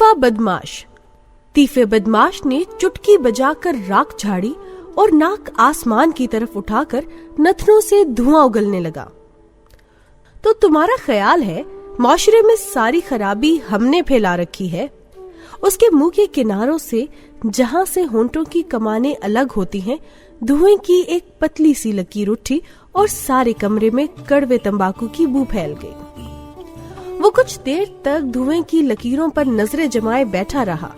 तीफा बदमाश। तीफे बदमाश ने चुटकी बजाकर राख झाड़ी और नाक आसमान की तरफ उठाकर नथनों से धुआं उगलने लगा। तो तुम्हारा ख्याल है माशरे में सारी खराबी हमने फैला रखी है? उसके मुंह के किनारों से जहां से होंठों की कमानें अलग होती हैं, धुएं की एक पतली सी लकीर उठी और सारे कमरे में कड़वे तंबाकू की बू फैल गई। वो कुछ देर तक धुएं की लकीरों पर नजरें जमाए बैठा रहा।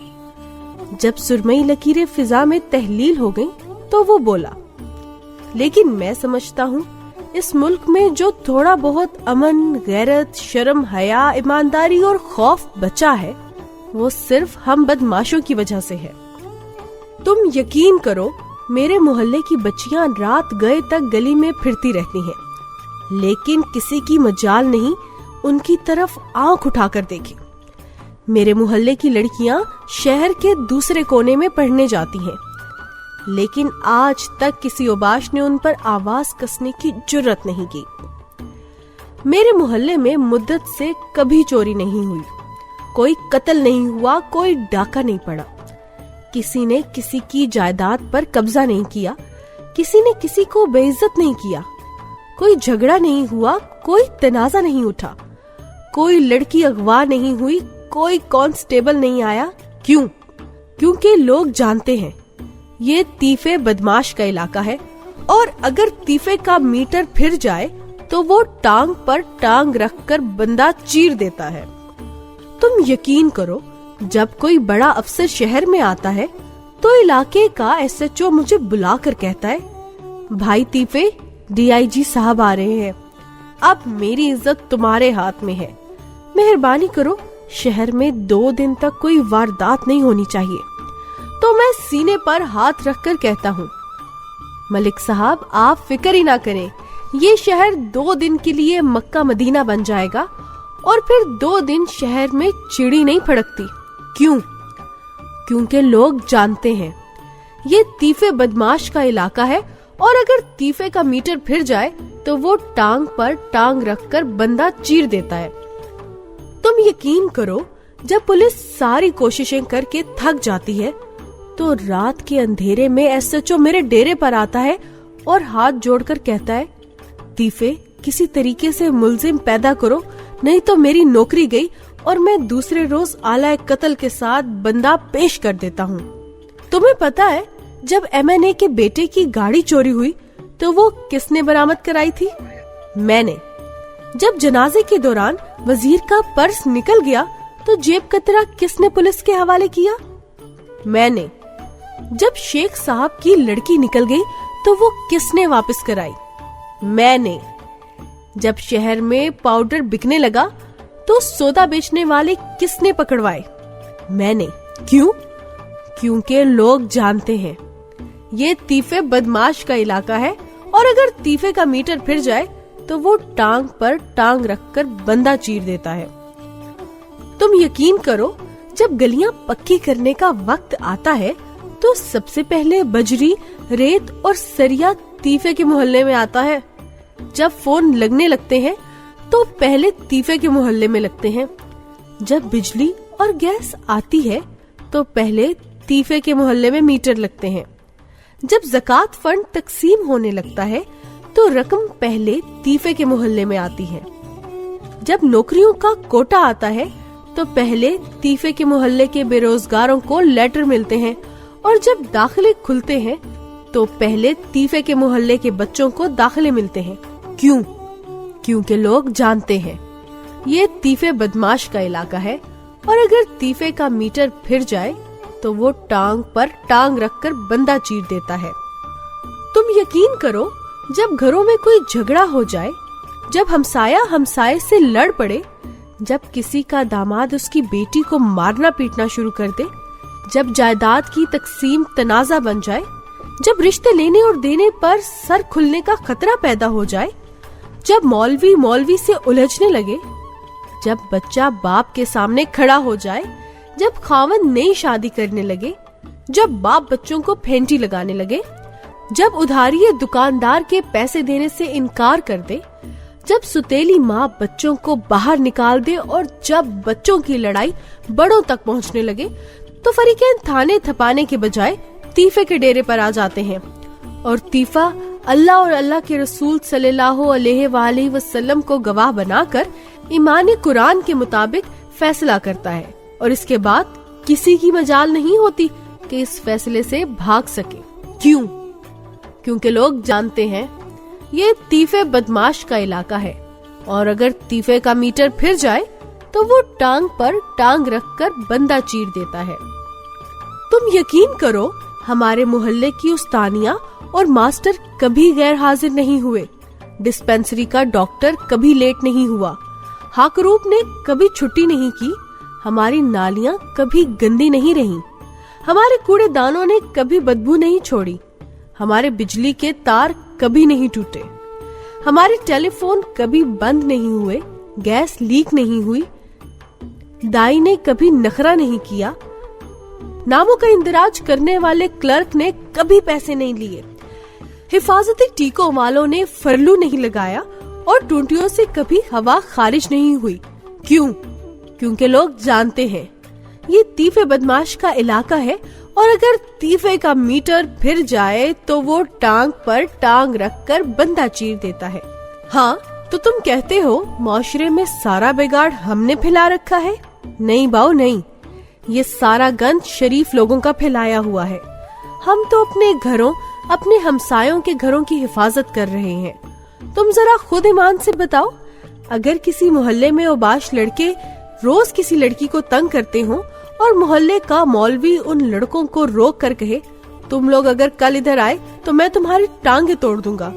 जब सुरमई लकीरें फिजा में तहलील हो गईं, तो वो बोला, लेकिन मैं समझता हूँ इस मुल्क में जो थोड़ा बहुत अमन, गैरत, शर्म, हया, ईमानदारी और खौफ बचा है, वो सिर्फ हम बदमाशों की वजह से है। तुम यकीन करो, मेरे मोहल्ले की बच्चियां रात गए तक गली में फिरती रहती हैं, लेकिन किसी की मजाल नहीं उनकी तरफ आंख उठाकर देखे। मेरे मोहल्ले की लड़कियां शहर के दूसरे कोने में पढ़ने जाती हैं, लेकिन आज तक किसी ओबाश ने उन पर आवाज कसने की जुर्रत नहीं की। मेरे मोहल्ले में मुद्दत से कभी चोरी नहीं हुई, कोई कत्ल नहीं हुआ, कोई डाका नहीं पड़ा, किसी ने किसी की जायदाद पर कब्जा नहीं किया, किसी ने किसी को बेइज्जत नहीं किया, कोई झगड़ा नहीं हुआ, कोई तनाजा नहीं उठा, कोई लड़की अगवा नहीं हुई, कोई कांस्टेबल नहीं आया। क्यों? क्योंकि लोग जानते हैं ये तीफे बदमाश का इलाका है, और अगर तीफे का मीटर फिर जाए तो वो टांग पर टांग रखकर बंदा चीर देता है। तुम यकीन करो, जब कोई बड़ा अफसर शहर में आता है तो इलाके का SHO मुझे बुलाकर कहता है, भाई तीफे, DIG साहब आ रहे हैं, अब मेरी इज्जत तुम्हारे हाथ में है, मेहरबानी करो शहर में 2 दिन तक कोई वारदात नहीं होनी चाहिए। तो मैं सीने पर हाथ रखकर कहता हूँ, मलिक साहब आप फिक्र ही ना करें, ये शहर 2 दिन के लिए मक्का मदीना बन जाएगा, और फिर 2 दिन शहर में चिड़ी नहीं फड़कती। क्यों? क्योंकि लोग जानते हैं ये तीफे बदमाश का इलाका है, और अगर तीफे का मीटर फिर जाए तो वो टांग पर टांग रखकर बंदा चीर देता है। तुम यकीन करो, जब पुलिस सारी कोशिशें करके थक जाती है तो रात के अंधेरे में SHO मेरे डेरे पर आता है और हाथ जोड़कर कहता है, तीफे किसी तरीके से मुलजिम पैदा करो, नहीं तो मेरी नौकरी गई और मैं दूसरे रोज आला कत्ल के साथ बंदा पेश कर देता हूँ। तुम्हें पता है जब MNA के बेटे की गाड़ी चोरी हुई तो वो किसने बरामद कराई थी? मैंने। जब जनाजे के दौरान वजीर का पर्स निकल गया तो जेब कतरा किसने पुलिस के हवाले किया? मैंने। जब शेख साहब की लड़की निकल गई तो वो किसने वापस कराई? मैंने। जब शहर में पाउडर बिकने लगा तो सौदा बेचने वाले किसने पकड़वाए? मैंने। क्यों? क्योंकि लोग जानते हैं ये तीफे बदमाश का इलाका है, और अगर तीफे का मीटर फिर जाए तो वो टांग पर टांग रखकर बंदा चीर देता है। तुम यकीन करो, जब गलियां पक्की करने का वक्त आता है तो सबसे पहले बजरी, रेत और सरिया तीफे के मोहल्ले में आता है। जब फोन लगने लगते हैं तो पहले तीफे के मोहल्ले में लगते हैं। जब बिजली और गैस आती है तो पहले तीफे के मोहल्ले में मीटर लगते हैं। जब ज़कात फंड तकसीम होने लगता है तो रकम पहले तीफे के मोहल्ले में आती है। जब नौकरियों का कोटा आता है तो पहले तीफे के मोहल्ले के बेरोजगारों को लेटर मिलते हैं, और जब दाखिले खुलते हैं तो पहले तीफे के मोहल्ले के बच्चों को दाखिले मिलते हैं। क्यों? क्योंकि लोग जानते हैं ये तीफे बदमाश का इलाका है, और अगर तीफे का मीटर फिर जाए तो वो टांग पर टांग रखकर बंदा चीर देता है। तुम यकीन करो, जब घरों में कोई झगड़ा हो जाए, जब हमसाया हमसाये से लड़ पड़े, जब किसी का दामाद उसकी बेटी को मारना पीटना शुरू कर दे, जब जायदाद की तकसीम तनाजा बन जाए, जब रिश्ते लेने और देने पर सर खुलने का खतरा पैदा हो जाए, जब मौलवी से उलझने लगे, जब बच्चा बाप के सामने खड़ा हो जाए, जब खावन नई शादी करने लगे, जब बाप बच्चों को फेंटी लगाने लगे, जब उधारी दुकानदार के पैसे देने से इनकार कर दे, जब सुतेली माँ बच्चों को बाहर निकाल दे और जब बच्चों की लड़ाई बड़ों तक पहुँचने लगे तो फरीकैन थाने थपाने के बजाय तीफे के डेरे पर आ जाते हैं और तीफा अल्लाह और अल्लाह के रसूल सल्लल्लाहु अलैहि वसल्लम को गवाह बनाकर ईमान कुरान के मुताबिक फैसला करता है और इसके बाद किसी की मजाल नहीं होती कि इस फैसले से भाग सके। क्यों? क्योंकि लोग जानते हैं ये तीफे बदमाश का इलाका है और अगर तीफे का मीटर फिर जाए तो वो टांग पर टांग रखकर बंदा चीर देता है। तुम यकीन करो, हमारे मोहल्ले की उस्तानिया और मास्टर कभी गैर हाजिर नहीं हुए, डिस्पेंसरी का डॉक्टर कभी लेट नहीं हुआ, हाकरूप ने कभी छुट्टी नहीं की, हमारी नालियां कभी गंदी नहीं रहीं, हमारे कूड़ेदानों ने कभी बदबू नहीं छोड़ी, हमारे बिजली के तार कभी नहीं टूटे, हमारे टेलीफोन कभी बंद नहीं हुए, गैस लीक नहीं हुई, दाई ने कभी नखरा नहीं किया, नामों का इंदराज करने वाले क्लर्क ने कभी पैसे नहीं लिए, हिफाजती टीकों वालों ने फरलू नहीं लगाया और टूटियों से कभी हवा खारिज नहीं हुई। क्यों? क्योंकि लोग जानते हैं ये तीफे बदमाश का इलाका है और अगर तीफे का मीटर फिर जाए तो वो टांग पर टांग रखकर बंदा चीर देता है। हाँ, तो तुम कहते हो माशरे में सारा बिगाड़ हमने फैला रखा है? नहीं बाऊ नहीं, ये सारा गंद शरीफ लोगों का फैलाया हुआ है। हम तो अपने घरों, अपने हमसायों के घरों की हिफाजत कर रहे हैं। तुम जरा खुद ईमान से बताओ, अगर किसी मोहल्ले में ओबाश लड़के रोज किसी लड़की को तंग करते हो और मोहल्ले का मौलवी उन लड़कों को रोक कर कहे तुम लोग अगर कल इधर आए तो मैं तुम्हारी टांगे तोड़ दूंगा,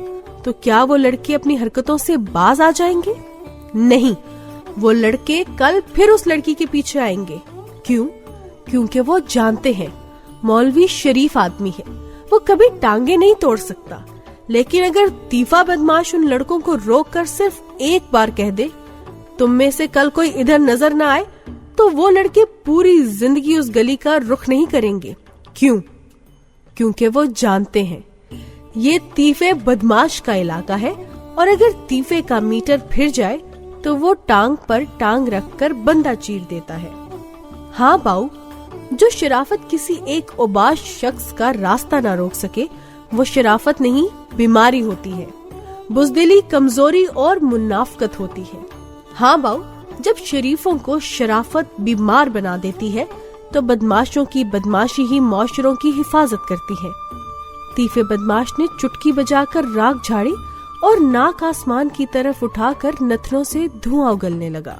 तो क्या वो लड़के अपनी हरकतों से बाज आ जाएंगे? नहीं, वो लड़के कल फिर उस लड़की के पीछे आएंगे। क्यों? क्योंकि वो जानते हैं मौलवी शरीफ आदमी है, वो कभी टांगे नहीं तोड़ सकता। लेकिन अगर तीफा बदमाश उन लड़कों को रोक कर सिर्फ एक बार कह दे तुम में से कल कोई इधर नजर न आए, तो वो लड़के पूरी जिंदगी उस गली का रुख नहीं करेंगे। क्यों? क्योंकि वो जानते हैं ये तीफे बदमाश का इलाका है और अगर तीफे का मीटर फिर जाए तो वो टांग पर टांग रखकर बंदा चीर देता है। हाँ बाऊ, जो शराफत किसी एक ओबाश शख्स का रास्ता ना रोक सके वो शराफत नहीं, बीमारी होती है, बुज़दिली, कमजोरी और मुनाफकत होती है। हाँ बाऊ, जब शरीफों को शराफत बीमार बना देती है तो बदमाशों की बदमाशी ही मौशरों की हिफाजत करती है। तीफे बदमाश ने चुटकी बजाकर राख झाड़ी और नाक आसमान की तरफ उठाकर नथनों से धुआं उगलने लगा।